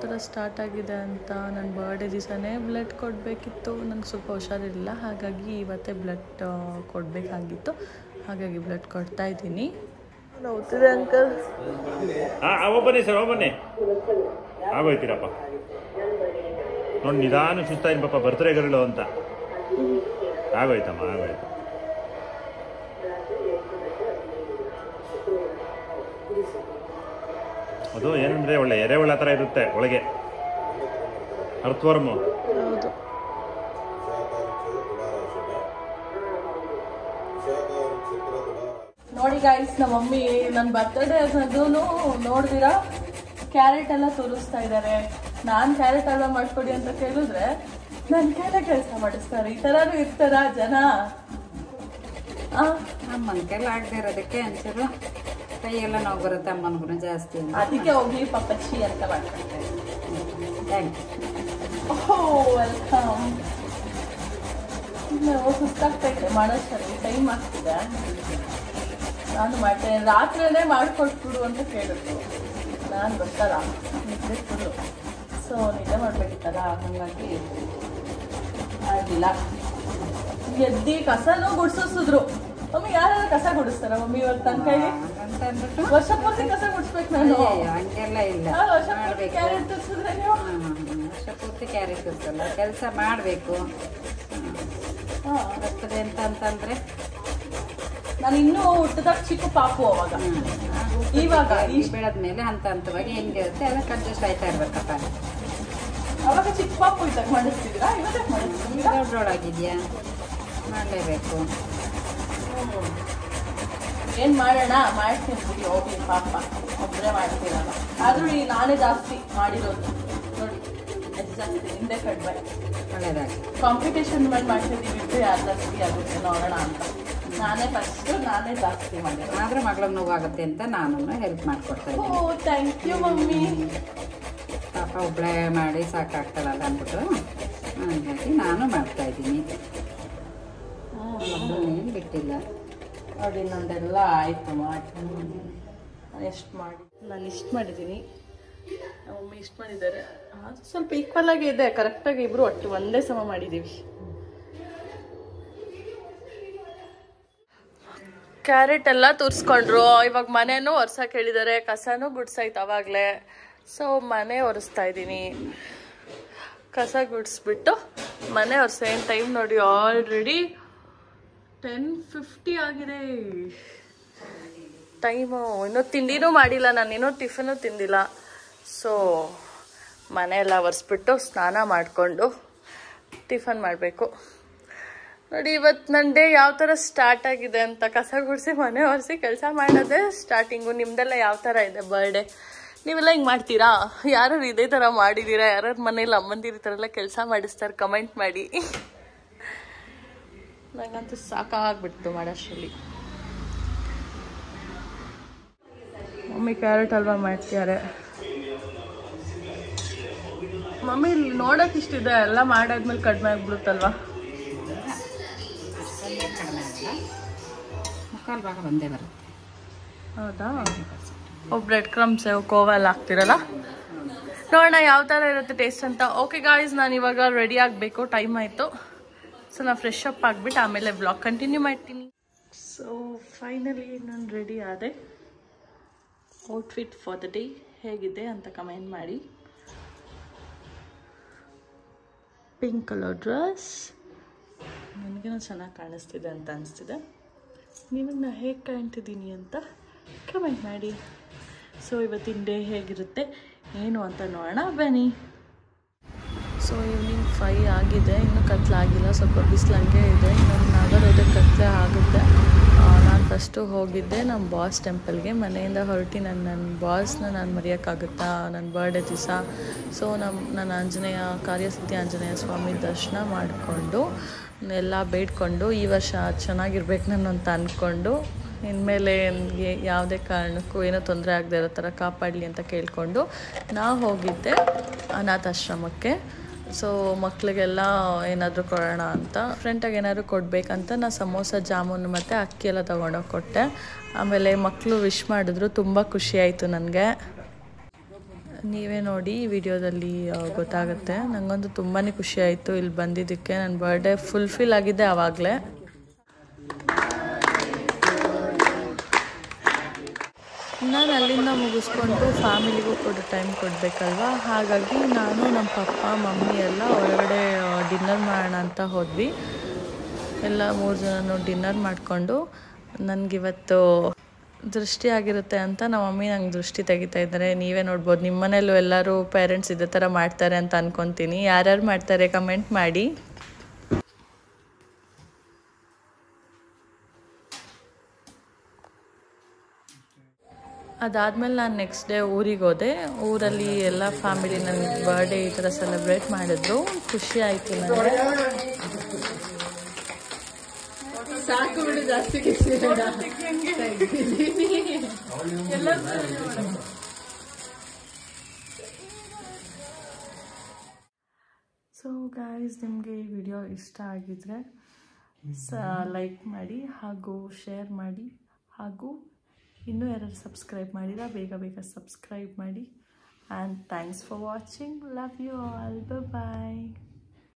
ಥರ ಸ್ಟಾರ್ಟ್ ಆಗಿದೆ ಅಂತ. ನನ್ನ ಬರ್ಡೇ ದಿವಸನೇ ಬ್ಲಡ್ ಕೊಡಬೇಕಿತ್ತು. ನನಗೆ ಸ್ವಲ್ಪ ಹುಷಾರಿರಲಿಲ್ಲ, ಹಾಗಾಗಿ ಇವತ್ತೇ ಬ್ಲಡ್ ಕೊಡಬೇಕಾಗಿತ್ತು. ಹಾಗಾಗಿ ಬ್ಲಡ್ ಕೊಡ್ತಾ ಇದ್ದೀನಿ. ನೋಡ್ತಿದೆ ಅಂಕಲ್. ಬನ್ನಿ ಸರ್, ಬನ್ನಿ. ಆಗೋಯ್ತೀರಪ್ಪ ನೋಡಿ, ನಿಧಾನ ಸುಸ್ತಾಯಿನ ಪಾಪ ಬರ್ತಾರೆ ಗರಳು ಅಂತ. ಆಗೋಯ್ತಮ್ಮ, ಆಗೋಯ್ತು. ಅದು ಏನಂದ್ರೆ ಒಳ್ಳೆ ಎರೆಹುಳ ಥರ ಇರುತ್ತೆ ಒಳಗೆ, ಅರ್ಥವರ್ಮು. ಹೌದು. ನೋಡಿ ಗಾಯ್ಸ್, ನಮ್ಮ ಮಮ್ಮಿ ನನ್ನ ಬರ್ತಡೇ ಅನ್ನೋದು ನೋಡಿದಿರಾ ಕ್ಯಾರೆಟ್ ಎಲ್ಲ ತೋರಿಸ್ತಾ ಇದ್ದಾರೆ. ನಾನು ಕ್ಯಾರೆಟ್ ಹಲ್ವಾ ಮಾಡ್ಕೊಡಿ ಅಂತ ಕೇಳಿದ್ರೆ ನನ್ನ ಕೈಲೇ ಕೆಲಸ ಮಾಡಿಸ್ತಾರೆ. ಈ ಥರನೂ ಇರ್ತಾರ ಜನ? ಅಮ್ಮನ ಕೈಲಿ ಆಗದೆ ಇರೋದಕ್ಕೆ ಒಂಚೂರು ಕೈಯೆಲ್ಲ ನೋವು ಬರುತ್ತೆ ಅಮ್ಮನಿಗೂ ಜಾಸ್ತಿ. ಅದಕ್ಕೆ ಹೋಗಿ ಪಪ್ಪಚ್ಚಿ ಅಂತ ಮಾಡ್ಕೊಳ್ತಾರೆ. Thank you. ವೆಲ್ಕಮ್. ಸುಸ್ತಾಗ್ತಾ ಇದೆ ಮಾಡೋಷ್ಟರಲ್ಲಿ, ಟೈಮ್ ಆಗ್ತಿದೆ. ನಾನು ಮಾಡ್ತೇನೆ, ರಾತ್ರಿನೇ ಮಾಡಿಕೊಟ್ಬಿಡು ಅಂತ ಕೇಳಿದ್ರು. ನಾನು ಗೊತ್ತಲ್ಲ ನಿದ್ದೆ ಫುಲ್ಲು, ಸೊ ನಿದ್ದೆ ಮಾಡಬೇಕಿತ್ತಲ್ಲ, ಹಾಗಾಗಿ ಆಗಿಲ್ಲ. ಎದ್ದಿ ಕಸನೂ ಗುಡಿಸಿದ್ರು. ಮಮ್ಮಿ ಯಾರಾದ್ರೂ ಕಸ ಗುಡಿಸ್ತಾರ ಮಮ್ಮಿ ಇವತ್ತು ನನ್ನ ಕೈಲಿ? ವರ್ಷ ಪೂರ್ತಿ ಕಸ ಗುಡಿಸ್ಬೇಕು ನಾನು. ಹಂಗೆಲ್ಲ ಇಲ್ಲ, ವರ್ಷ ಪೂರ್ತಿ ಕ್ಯಾರೆಟ್ ತರಿಸಿದ್ರೆ ನೀವು? ವರ್ಷ ಪೂರ್ತಿ ಕ್ಯಾರೆಟ್ ತರಿಸಲ್ಲ, ಕೆಲಸ ಮಾಡಬೇಕು. ಬರ್ತದೆ ಅಂತಂದ್ರೆ ನಾನು ಇನ್ನೂ ಹುಟ್ಟಿದಾಗ ಚಿಕ್ಕ ಪಾಪು ಅವಾಗ. ಇವಾಗ ಬೆಳೆದ್ಮೇಲೆ ಹಂತವಾಗಿ ಹೆಂಗಿರುತ್ತೆ ಅದಕ್ಕೆ ಅಡ್ಜಸ್ಟ್ ಆಯ್ತಾ ಇರ್ಬೇಕಪ್ಪ. ಅವಾಗ ಚಿಕ್ಕ ಪಾಪು ಇದ್ದಾಗ ಮಾಡಿಸ್ತಿದ್ರಾ? ಇವಾಗ ಮಾಡಿಸ್ತಿದ್ದೀರಾ? ದೊಡ್ಡೊಳಗಿದ್ಯಾ, ಮಾಡಲೇಬೇಕು. ಏನ್ ಮಾಡೋಣ, ಮಾಡ್ತೀನಿ ಬಿಡಿ, ಹೋಗಿ ಪಾಪ ಒಬ್ಬರೇ ಮಾಡ್ತೀರಲ್ಲ. ಆದ್ರೂ ಈ ನಾನೇ ಜಾಸ್ತಿ ಮಾಡಿರೋದು ನೋಡಿ, ಎಷ್ಟು ಜಾಸ್ತಿ ಹಿಂದೆ ಕಡಿಮೆ. ಒಳ್ಳೇದಾಗಿ ಕಾಂಪಿಟೇಷನ್ ಮೇಲೆ ಮಾಡ್ತಿದ್ದೀವಿ, ಯಾರು ಜಾಸ್ತಿ ಆಗುತ್ತೆ ನೋಡೋಣ ಅಂತ. ನಾನೇ ಫಸ್ಟ್, ನಾನೇ ಜಾಸ್ತಿ ಮಾಡಿರೋದು. ಆದ್ರೆ ಮಗಳಿಗೆ ನೋವಾಗುತ್ತೆ ಅಂತ ನಾನು ಹೆಲ್ಪ್ ಮಾಡ್ಕೊಡ್ತಾ ಇದ್ದೀನಿ. ಓ ಥ್ಯಾಂಕ್ ಯು ಮಮ್ಮಿ. ಪಾಪ ಒಬ್ಬಳೇ ಮಾಡಿ ಸಾಕಾಗ್ತಾಳಲ್ಲ ಅಂದ್ಬಿಟ್ಟು ಹಾಗಾಗಿ ನಾನು ಮಾಡ್ತಾ ಇದ್ದೀನಿ. ಏನು ಬಿಟ್ಟಿಲ್ಲ ನೋಡಿ, ನಂದೆಲ್ಲ ಆಯಿತು ಮಾಡಿ. ನಾನು ಇಷ್ಟು ಮಾಡಿದ್ದೀನಿ, ಮಮ್ಮಿ ಇಷ್ಟು ಮಾಡಿದ್ದಾರೆ. ಅದು ಸ್ವಲ್ಪ ಈಕ್ವಲ್ ಆಗಿ ಇದೆ, ಕರೆಕ್ಟಾಗಿ ಇಬ್ಬರು ಒಟ್ಟು ಒಂದೇ ಸಮ ಮಾಡಿದ್ದೀವಿ. ಕ್ಯಾರೆಟ್ ಎಲ್ಲ ತುರ್ಸ್ಕೊಂಡ್ರು. ಇವಾಗ ಮನೆನೂ ಒರ್ಸಕ್ಕೆ ಹೇಳಿದ್ದಾರೆ, ಕಸನೂ ಗುಡ್ಸಾಯ್ತು ಅವಾಗಲೇ. ಸೊ ಮನೆ ಒರೆಸ್ತಾ ಇದ್ದೀನಿ. ಕಸ ಗುಡಿಸ್ಬಿಟ್ಟು ಮನೆ ಒರೆಸ. ಏನು ಟೈಮ್ ನೋಡಿ, ಆಲ್ರೆಡಿ 10:50 ಆಗಿದೆ ಟೈಮು. ಇನ್ನೂ ತಿಂಡಿನೂ ಮಾಡಿಲ್ಲ ನಾನು, ಇನ್ನೂ ಟಿಫಿನೂ ತಿಂದಿಲ್ಲ. ಸೊ ಮನೆ ಎಲ್ಲ ಒರೆಸ್ಬಿಟ್ಟು ಸ್ನಾನ ಮಾಡಿಕೊಂಡು ಟಿಫನ್ ಮಾಡಬೇಕು. ನೋಡಿ ಇವತ್ತು ನನ್ನ ಡೇ ಯಾವ ಥರ ಸ್ಟಾರ್ಟ್ ಆಗಿದೆ ಅಂತ. ಕಸ ಗುಡಿಸಿ ಮನೆ ಒರೆಸಿ ಕೆಲಸ ಮಾಡೋದೇ ಸ್ಟಾರ್ಟಿಂಗು. ನಿಮ್ಮದೆಲ್ಲ ಯಾವ ಥರ ಇದೆ ಬರ್ಡೇ? ನೀವೆಲ್ಲ ಹಿಂಗೆ ಮಾಡ್ತೀರಾ? ಯಾರು ಇದೇ ಥರ ಮಾಡಿದ್ದೀರಾ? ಯಾರು ಮನೇಲಿ ಅಮ್ಮಂದಿರು ಈ ಥರ ಎಲ್ಲ ಕೆಲಸ ಮಾಡಿಸ್ತಾರೆ? ಕಮೆಂಟ್ ಮಾಡಿ. ನನಗಂತೂ ಸಾಕಾಗ್ಬಿಡ್ತು ಮಾಡೋಷ್ಟರಲ್ಲಿ. ಮಮ್ಮಿ ಕ್ಯಾರೆಟ್ ಹಲ್ವಾ ಮಾಡ್ತಿದ್ದಾರೆ. ಮಮ್ಮಿ ಇಲ್ಲಿ ನೋಡೋಕೆ ಇಷ್ಟಿದೆ, ಎಲ್ಲ ಮಾಡಾದ್ಮೇಲೆ ಕಡಿಮೆ ಆಗ್ಬಿಡುತ್ತಲ್ವಾ? ಮುಕ್ಕಾಲು ಭಾಗ ಬಂದೇ ಬರುತ್ತೆ. ಹೌದಾ? ಬ್ರೆಡ್ ಕ್ರಮ್ಸ್ ಕೋವಾ ಎಲ್ಲ ಹಾಕ್ತಿರಲ್ಲ, ನೋಡೋಣ ಯಾವ ಥರ ಇರುತ್ತೆ ಟೇಸ್ಟ್ ಅಂತ. ಓಕೆ ಗಾಯ್ಸ್, ನಾನು ಇವಾಗ ರೆಡಿ ಆಗಬೇಕು, ಟೈಮ್ ಆಯಿತು. ಸೊ ನಾನು ಫ್ರೆಶ್ ಅಪ್ ಆಗಿಬಿಟ್ಟು ಆಮೇಲೆ ಬ್ಲಾಗ್ ಕಂಟಿನ್ಯೂ ಮಾಡ್ತೀನಿ. ಸೊ ಫೈನಲಿ ನಾನು ರೆಡಿ ಆದೆ. ಔಟ್ಫಿಟ್ ಫಾರ್ ದ ಡೇ ಹೇಗಿದೆ ಅಂತ ಕಮೆಂಟ್ ಮಾಡಿ. ಪಿಂಕ್ ಕಲರ್ ಡ್ರೆಸ್ ನನಗೇನೋ ಚೆನ್ನಾಗಿ ಕಾಣಿಸ್ತಿದೆ ಅಂತ ಅನಿಸ್ತಿದೆ. ನಿಮಗೆ ನಾನು ಹೇಗೆ ಕಾಣ್ತಿದ್ದೀನಿ ಅಂತ ಕಮೆಂಟ್ ಮಾಡಿ. ಸೊ ಇವತ್ತಿನ ಡೇ ಹೇಗಿರುತ್ತೆ ಏನು ಅಂತ ನೋಡೋಣ ಬನ್ನಿ. ಸೊ ಈವ್ನಿಂಗ್ 5 ಆಗಿದೆ, ಇನ್ನೂ ಕತ್ಲಾಗಿಲ್ಲ, ಸ್ವಲ್ಪ ಬಿಸಿಲಂಗೆ ಇದೆ. ಇನ್ನೊಂದು ನಾಗರೋದೆ ಕತ್ಲೆ ಆಗುತ್ತೆ. ನಾನು ಫಸ್ಟು ಹೋಗಿದ್ದೆ ನಮ್ಮ ಬಾಸ್ ಟೆಂಪಲ್ಗೆ. ಮನೆಯಿಂದ ಹೊರಟಿ ನನ್ನ ಬಾಸ್ನ ನಾನು ಮರೆಯೋಕ್ಕಾಗುತ್ತಾ ನನ್ನ ಬರ್ಡೇ ದಿವಸ. ಸೊ ನನ್ನ ಆಂಜನೇಯ ಕಾರ್ಯಸಿದ್ಧಿ ಆಂಜನೇಯ ಸ್ವಾಮಿ ದರ್ಶನ ಮಾಡಿಕೊಂಡು ಎಲ್ಲ ಬೇಡ್ಕೊಂಡು ಈ ವರ್ಷ ಚೆನ್ನಾಗಿರ್ಬೇಕು ನಾನು ಅಂತ ಅಂದ್ಕೊಂಡು, ಇನ್ಮೇಲೆ ನನಗೆ ಯಾವುದೇ ಕಾರಣಕ್ಕೂ ಏನೋ ತೊಂದರೆ ಆಗದೆ ಇರೋ ಥರ ಕಾಪಾಡಲಿ ಅಂತ ಕೇಳಿಕೊಂಡು ನಾವು ಹೋಗಿದ್ದೆ ಅನಾಥಾಶ್ರಮಕ್ಕೆ. ಸೊ ಮಕ್ಕಳಿಗೆಲ್ಲ ಏನಾದರೂ ಕೊಡೋಣ ಅಂತ, ಫ್ರೆಂಟಾಗಿ ಏನಾದರೂ ಕೊಡಬೇಕಂತ ನಾನು ಸಮೋಸ ಜಾಮೂನು ಮತ್ತು ಅಕ್ಕಿ ಎಲ್ಲ ತೊಗೊಂಡೋಗಿ ಕೊಟ್ಟೆ. ಆಮೇಲೆ ಮಕ್ಕಳು ವಿಶ್ ಮಾಡಿದ್ರು, ತುಂಬ ಖುಷಿಯಾಯಿತು ನನಗೆ. ನೀವೇ ನೋಡಿ ಈ ವಿಡಿಯೋದಲ್ಲಿ ಗೊತ್ತಾಗುತ್ತೆ. ನನಗಂತೂ ತುಂಬಾ ಖುಷಿ ಆಯಿತು ಇಲ್ಲಿ ಬಂದಿದ್ದಕ್ಕೆ. ನನ್ನ ಬರ್ಡೇ ಫುಲ್ಫಿಲ್ ಆಗಿದೆ ಆವಾಗಲೇ. ನಾನು ಅಲ್ಲಿಂದ ಮುಗಿಸ್ಕೊಂಡು ಫ್ಯಾಮಿಲಿಗೂ ಕೂಡ ಟೈಮ್ ಕೊಡಬೇಕಲ್ವ. ಹಾಗಾಗಿ ನಾನು ನಮ್ಮ ಪಪ್ಪ ಮಮ್ಮಿ ಎಲ್ಲ ಹೊರಗಡೆ ಡಿನ್ನರ್ ಮಾಡೋಣ ಅಂತ ಹೋದ್ವಿ. ಎಲ್ಲ 3 ಜನನು ಡಿನ್ನರ್ ಮಾಡಿಕೊಂಡು ನನಗಿವತ್ತು ದೃಷ್ಟಿ ಆಗಿರುತ್ತೆ ಅಂತ ನಮ್ಮ ಮಮ್ಮಿ ನಂಗೆ ದೃಷ್ಟಿ ತೆಗಿತಾ ಇದ್ದಾರೆ. ನೀವೇ ನೋಡ್ಬೋದು. ನಿಮ್ಮ ಮನೇಲೂ ಎಲ್ಲರೂ ಪೇರೆಂಟ್ಸ್ ಇದೇ ಥರ ಮಾಡ್ತಾರೆ ಅಂತ ಅಂದ್ಕೊತೀನಿ. ಯಾರ್ಯಾರು ಮಾಡ್ತಾರೆ ಕಮೆಂಟ್ ಮಾಡಿ. ಅದಾದಮೇಲೆ ನಾನು ನೆಕ್ಸ್ಟ್ ಡೇ ಊರಿಗೆ ಹೋದೆ. ಊರಲ್ಲಿ ಎಲ್ಲ ಫ್ಯಾಮಿಲಿ ನನ್ನ ಬರ್ಡೇ ಈ ಥರ ಸೆಲೆಬ್ರೇಟ್ ಮಾಡಿದ್ರು. ಖುಷಿ ಆಯಿತು ನನಗೆ. ಸಾಕು ಬಿಡು, ಜಾಸ್ತಿ ಖುಷಿ. ಸೊ ಗಾಯ್ಸ್, ನಿಮಗೆ ಈ ವಿಡಿಯೋ ಇಷ್ಟ ಆಗಿದ್ರೆ ಲೈಕ್ ಮಾಡಿ ಹಾಗೂ ಶೇರ್ ಮಾಡಿ. ಹಾಗೂ ಇನ್ನೂ ಯಾರು ಸಬ್ಸ್ಕ್ರೈಬ್ ಮಾಡಿಲ್ಲ ಬೇಗ ಸಬ್ಸ್ಕ್ರೈಬ್ ಮಾಡಿ. And thanks for watching. Love you all. Bye.